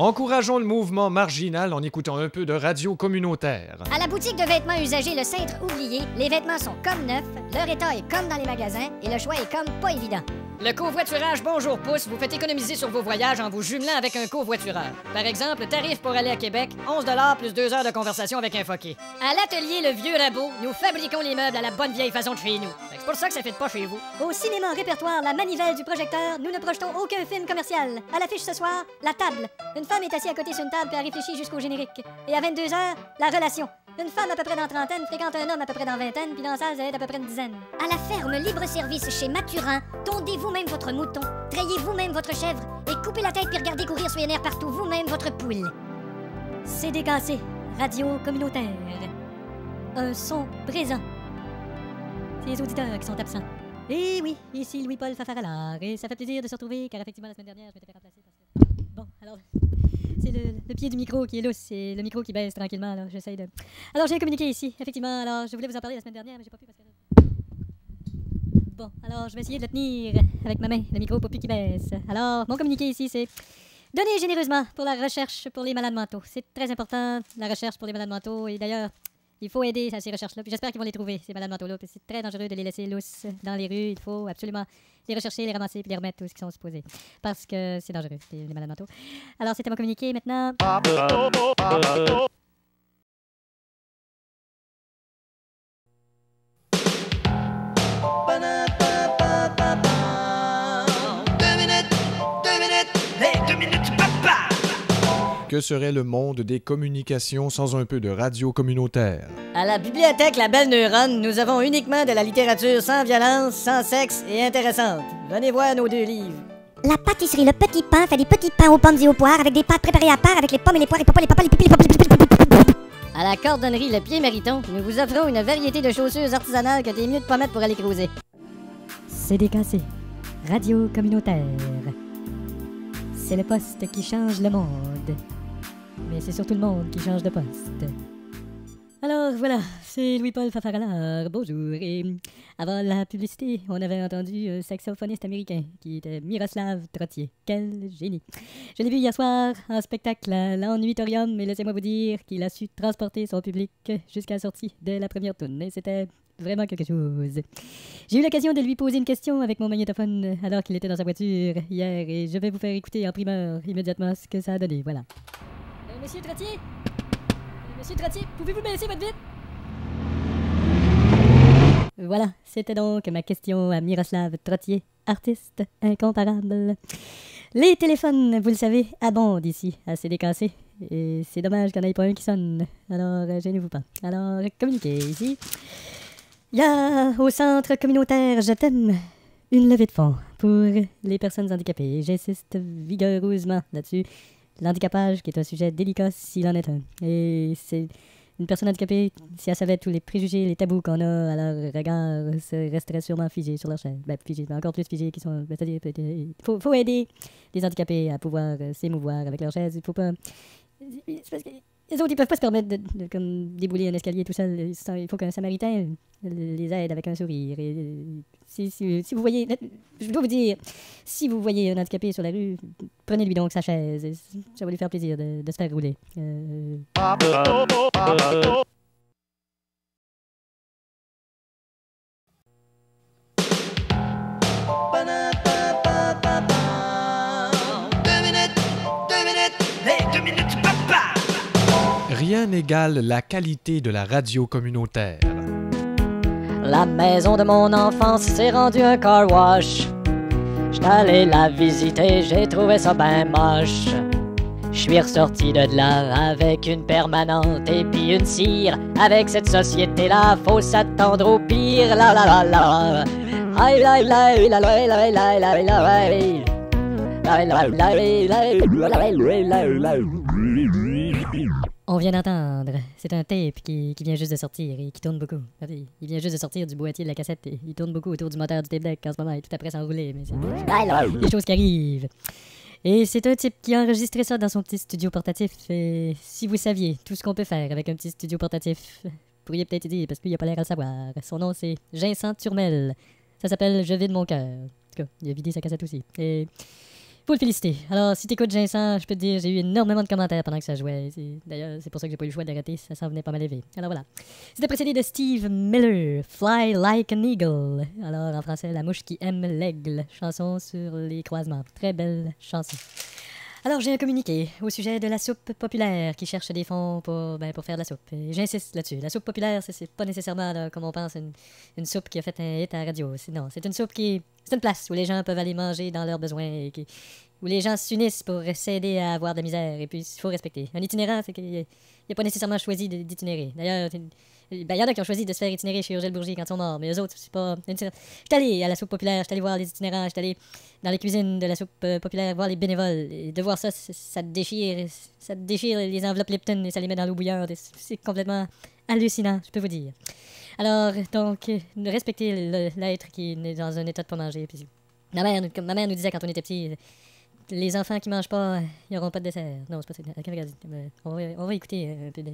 Encourageons le mouvement marginal en écoutant un peu de radio communautaire. À la boutique de vêtements usagés Le Cintre Oublié, les vêtements sont comme neufs, leur état est comme dans les magasins et le choix est comme pas évident. Le covoiturage Bonjour Pouce vous fait économiser sur vos voyages en vous jumelant avec un covoitureur. Par exemple, tarif pour aller à Québec, 11 $ plus 2 heures de conversation avec un foqué. À l'atelier Le Vieux Rabot, nous fabriquons les meubles à la bonne vieille façon de chez nous. C'est pour ça que ça fait pas chez vous. Au cinéma répertoire La Manivelle du projecteur, nous ne projetons aucun film commercial. À l'affiche ce soir, La Table. Une femme est assise à côté sur une table puis elle réfléchit jusqu'au générique. Et à 22 h, La Relation. Une femme à peu près dans trentaine fréquente un homme à peu près dans vingtaine, puis dans la salle, elle est à peu près une dizaine. À la ferme libre-service chez Mathurin, tondez vous-même votre mouton, trayez vous-même votre chèvre et coupez la tête puis regardez courir sur les nerfs partout vous-même votre poule. CDKC, radio communautaire. Un son présent. C'est les auditeurs qui sont absents. Et oui, ici Louis-Paul Fafaralard, et ça fait plaisir de se retrouver, car effectivement la semaine dernière, je m'étais fait remplacer parce que... Bon, alors... C'est le pied du micro qui est lousse, c'est le micro qui baisse tranquillement, là, j'essaye de... Alors, j'ai un communiqué ici, effectivement, alors, je voulais vous en parler la semaine dernière, mais j'ai pas pu parce que... Bon, alors, je vais essayer de le tenir avec ma main, le micro pour plus qu'il baisse. Alors, mon communiqué ici, c'est... Donnez généreusement pour la recherche pour les malades mentaux. C'est très important, la recherche pour les malades mentaux, et d'ailleurs... Il faut aider à ces recherches-là. Puis j'espère qu'ils vont les trouver, ces malades mentaux-là. Puis c'est très dangereux de les laisser lousses dans les rues. Il faut absolument les rechercher, les ramasser, puis les remettre où ils sont supposés. Parce que c'est dangereux, les malades mentaux. Alors, c'était mon communiqué maintenant. Que serait le monde des communications sans un peu de radio communautaire? À la bibliothèque La Belle Neurone, nous avons uniquement de la littérature sans violence, sans sexe et intéressante. Venez voir nos 2 livres. La pâtisserie Le Petit Pain fait des petits pains aux pommes et aux poires avec des pâtes préparées à part avec les pommes et les poires et papa, les papas, les pipis, les papas. À la cordonnerie Le Pied Mériton, nous vous offrons une variété de chaussures artisanales que t'es mieux de pas mettre pour aller cruiser. CDKC, radio communautaire. C'est le poste qui change le monde. Mais c'est surtout le monde qui change de poste. Alors voilà, c'est Louis-Paul Fafaralard, bonjour. Et avant la publicité, on avait entendu un saxophoniste américain qui était Miroslav Trottier. Quel génie! Je l'ai vu hier soir en spectacle à l'Ennuitorium et laissez-moi vous dire qu'il a su transporter son public jusqu'à la sortie de la première tourne. Et c'était vraiment quelque chose. J'ai eu l'occasion de lui poser une question avec mon magnétophone alors qu'il était dans sa voiture hier et je vais vous faire écouter en primeur immédiatement ce que ça a donné. Voilà. Monsieur Trottier? Monsieur Trottier, pouvez-vous baisser votre vitre? Voilà, c'était donc ma question à Miroslav Trottier, artiste incomparable. Les téléphones, vous le savez, abondent ici à CDKC. Et c'est dommage qu'il n'y en ait pas un qui sonne. Alors, gênez-vous pas. Alors, communiquez ici. Il y a au centre communautaire Je t'aime une levée de fonds pour les personnes handicapées. J'insiste vigoureusement là-dessus. L'handicapage, qui est un sujet délicat s'il en est un. Et c'est une personne handicapée, si elle savait tous les préjugés, les tabous qu'on a à leur regard, se resterait sûrement figée sur leur chaise. Ben, figée, mais encore plus figée qui sont... C'est-à-dire, faut aider les handicapés à pouvoir s'émouvoir avec leur chaise. Il faut pas... C'est parce que les autres, ils peuvent pas se permettre de comme débouler un escalier tout seul. Il faut qu'un samaritain les aide avec un sourire. Et si vous voyez... Je dois vous dire, si vous voyez un handicapé sur la rue, prenez-lui donc sa chaise. Ça va lui faire plaisir de se faire rouler. Rien n'égale la qualité de la radio communautaire. La maison de mon enfance s'est rendue un car wash. J'étais allé la visiter, j'ai trouvé ça ben moche. J'suis ressorti de là avec une permanente et puis une cire. Avec cette société-là, faut s'attendre au pire. La la la la. Aïe la la la la la la la la la. On vient d'entendre. C'est un tape qui vient juste de sortir et qui tourne beaucoup. Il vient juste de sortir du boîtier de la cassette et il tourne beaucoup autour du moteur du tape deck en ce moment. Il est tout après s'enrouler, mais c'est des choses qui arrivent. Et c'est un type qui a enregistré ça dans son petit studio portatif. Et si vous saviez tout ce qu'on peut faire avec un petit studio portatif, vous pourriez peut-être y dire, parce qu'il n'a pas l'air à le savoir. Son nom, c'est Vincent Turmel. Ça s'appelle Je vide mon cœur. En tout cas, il a vidé sa cassette aussi. Et faut le féliciter. Alors, si t'écoutes Vincent, je peux te dire, j'ai eu énormément de commentaires pendant que ça jouait. D'ailleurs, c'est pour ça que j'ai pas eu le choix d'arrêter, ça s'en venait pas mal élevé. Alors voilà. C'était précédé de Steve Miller, Fly Like an Eagle. Alors, en français, La mouche qui aime l'aigle. Chanson sur les croisements. Très belle chanson. Alors, j'ai un communiqué au sujet de la soupe populaire qui cherche des fonds pour faire de la soupe. Et j'insiste là-dessus. La soupe populaire, c'est pas nécessairement, là, comme on pense, une soupe qui a fait un hit à la radio. Non, c'est une soupe c'est une place où les gens peuvent aller manger dans leurs besoins et où les gens s'unissent pour s'aider à avoir de la misère. Et puis, il faut respecter. Un itinérant, c'est qu'il n'a pas nécessairement choisi d'itinérer. D'ailleurs, il y en a qui ont choisi de se faire itinérer chez Urgel Bourgie quand ils sont morts, mais eux autres, c'est pas... J'étais allé à la soupe populaire, j'étais allé voir les itinérants, j'étais allé dans les cuisines de la soupe populaire voir les bénévoles. Et de voir ça, ça te déchire les enveloppes Lipton et ça les met dans l'eau bouillante. C'est complètement hallucinant, je peux vous dire. Alors, donc, respectez l'être qui est dans un état de pas manger. Puis, ma mère nous disait quand on était petits, les enfants qui mangent pas, ils n'auront pas de dessert. Non, c'est pas ça. On va écouter un peu de...